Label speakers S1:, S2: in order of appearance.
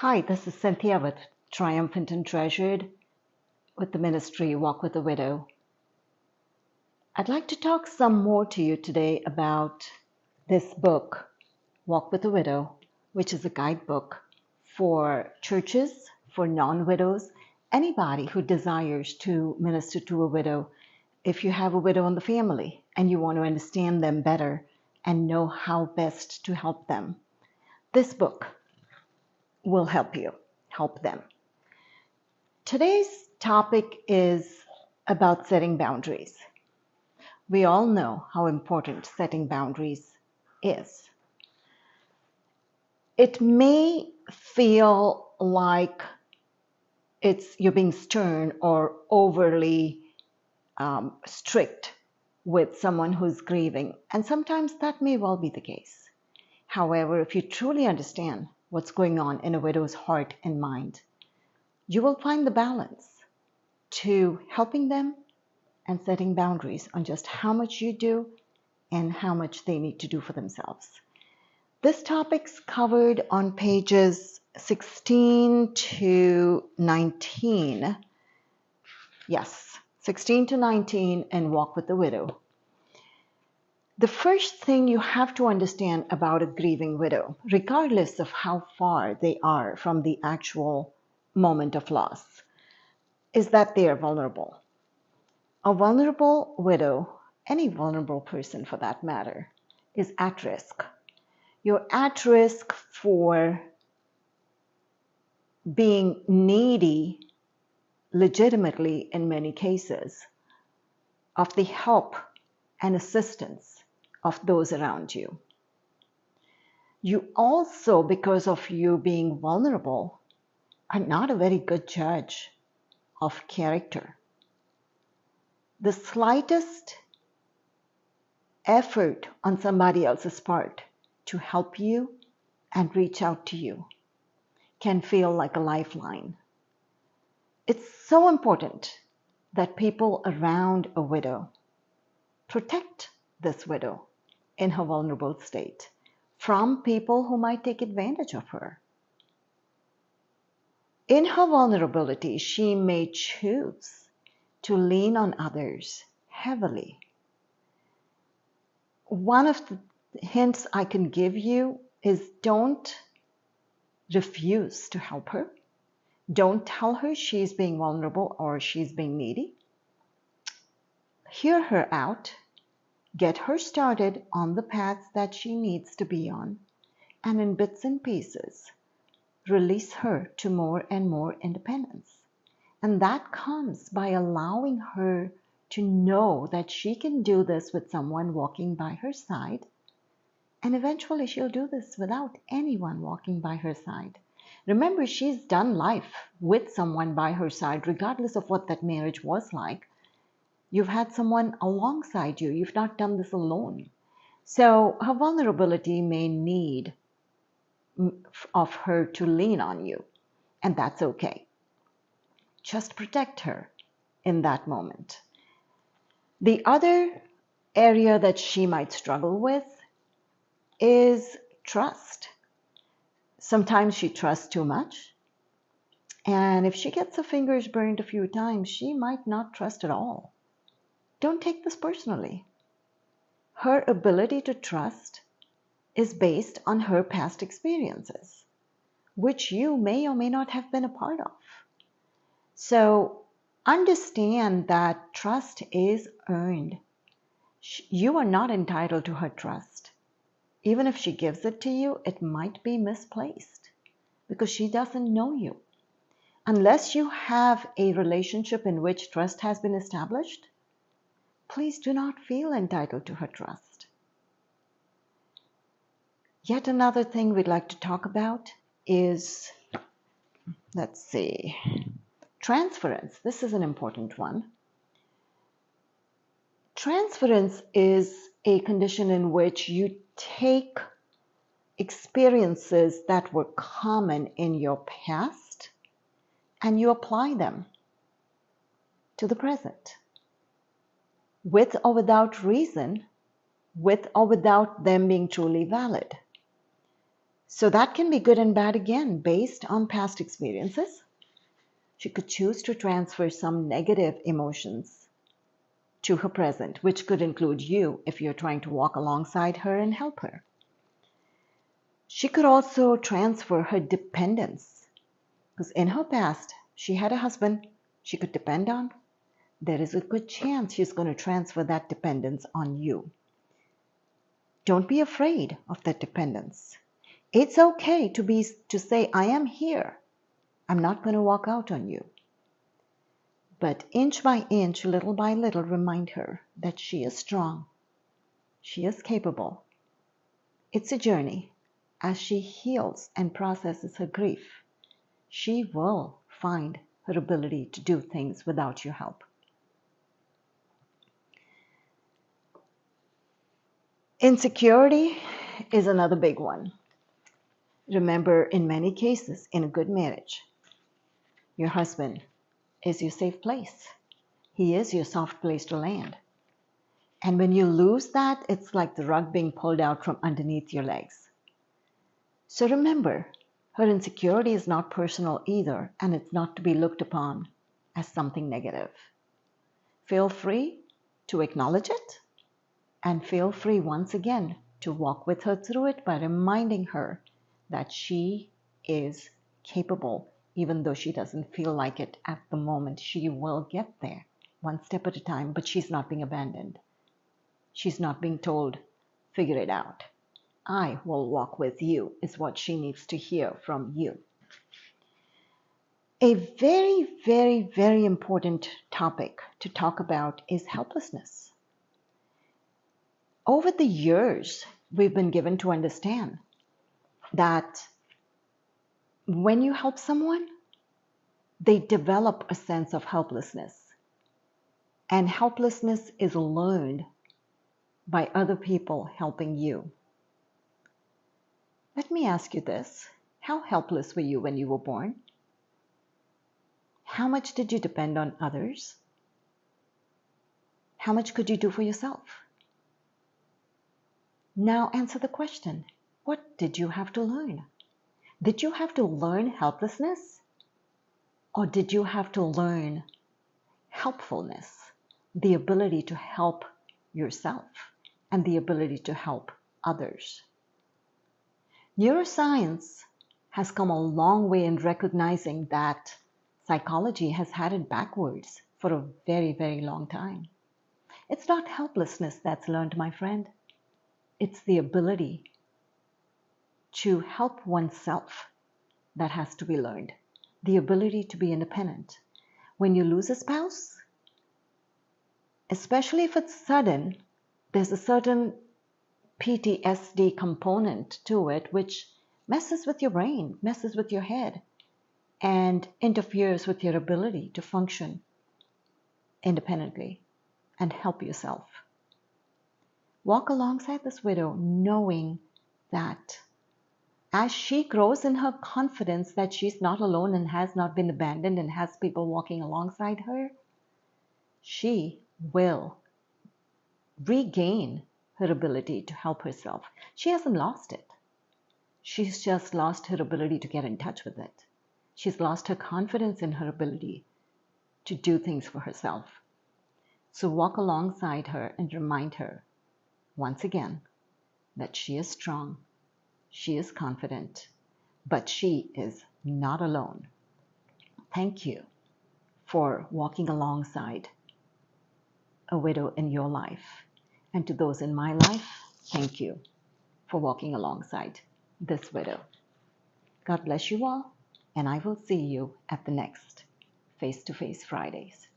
S1: Hi, this is Cynthia with Triumphant and Treasured with the ministry Walk with a Widow. I'd like to talk some more to you today about this book, Walk with a Widow, which is a guidebook for churches, for non-widows, anybody who desires to minister to a widow. If you have a widow in the family and you want to understand them better and know how best to help them, this book will help them. Today's topic is about setting boundaries. We all know how important setting boundaries is. It may feel like you're being stern or overly strict with someone who's grieving, and sometimes that may well be the case. However, if you truly understand what's going on in a widow's heart and mind, you will find the balance to helping them and setting boundaries on just how much you do and how much they need to do for themselves. This topic's covered on pages 16 to 19. Yes, 16 to 19 in Walk with the Widow. The first thing you have to understand about a grieving widow, regardless of how far they are from the actual moment of loss, is that they are vulnerable. A vulnerable widow, any vulnerable person for that matter, is at risk. You're at risk for being needy, legitimately in many cases, of the help and assistance of those around you. You also, because of you being vulnerable, are not a very good judge of character. The slightest effort on somebody else's part to help you and reach out to you can feel like a lifeline. It's so important that people around a widow protect this widow in her vulnerable state from people who might take advantage of her. In her vulnerability, she may choose to lean on others heavily. One of the hints I can give you is don't refuse to help her. Don't tell her she's being vulnerable or she's being needy. Hear her out. Get her started on the path that she needs to be on, and in bits and pieces, release her to more and more independence. And that comes by allowing her to know that she can do this with someone walking by her side. And eventually she'll do this without anyone walking by her side. Remember, she's done life with someone by her side, regardless of what that marriage was like. You've had someone alongside you. You've not done this alone. So her vulnerability may need of her to lean on you, and that's okay. Just protect her in that moment. The other area that she might struggle with is trust. Sometimes she trusts too much, and if she gets her fingers burned a few times, she might not trust at all. Don't take this personally. Her ability to trust is based on her past experiences, which you may or may not have been a part of. So understand that trust is earned. You are not entitled to her trust. Even if she gives it to you, it might be misplaced because she doesn't know you. Unless you have a relationship in which trust has been established, please do not feel entitled to her trust. Yet another thing we'd like to talk about is, transference. This is an important one. Transference is a condition in which you take experiences that were common in your past and you apply them to the present, with or without reason, with or without them being truly valid. So that can be good and bad again, based on past experiences. She could choose to transfer some negative emotions to her present, which could include you if you're trying to walk alongside her and help her. She could also transfer her dependence, because in her past, she had a husband she could depend on. There is a good chance she's going to transfer that dependence on you. Don't be afraid of that dependence. It's okay to say, I am here. I'm not going to walk out on you. But inch by inch, little by little, remind her that she is strong. She is capable. It's a journey. As she heals and processes her grief, she will find her ability to do things without your help. Insecurity is another big one. Remember, in many cases, in a good marriage, your husband is your safe place. He is your soft place to land. And when you lose that, it's like the rug being pulled out from underneath your legs. So remember, her insecurity is not personal either, and it's not to be looked upon as something negative. Feel free to acknowledge it, and feel free once again to walk with her through it by reminding her that she is capable, even though she doesn't feel like it at the moment. She will get there, one step at a time, but she's not being abandoned. She's not being told, figure it out. I will walk with you, is what she needs to hear from you. A very, very, very important topic to talk about is helplessness. Over the years, we've been given to understand that when you help someone, they develop a sense of helplessness. And helplessness is learned by other people helping you. Let me ask you this. How helpless were you when you were born? How much did you depend on others? How much could you do for yourself? Now answer the question. What did you have to learn? Did you have to learn helplessness? Or did you have to learn helpfulness? The ability to help yourself and the ability to help others. Neuroscience has come a long way in recognizing that psychology has had it backwards for a very, very long time. It's not helplessness that's learned, my friend. It's the ability to help oneself that has to be learned. The ability to be independent. When you lose a spouse, especially if it's sudden, there's a certain PTSD component to it, which messes with your brain, messes with your head, and interferes with your ability to function independently and help yourself. Walk alongside this widow knowing that as she grows in her confidence that she's not alone and has not been abandoned and has people walking alongside her, she will regain her ability to help herself. She hasn't lost it. She's just lost her ability to get in touch with it. She's lost her confidence in her ability to do things for herself. So walk alongside her and remind her, once again, that she is strong, she is confident, but she is not alone. Thank you for walking alongside a widow in your life. And to those in my life, thank you for walking alongside this widow. God bless you all, and I will see you at the next Face to Face Fridays.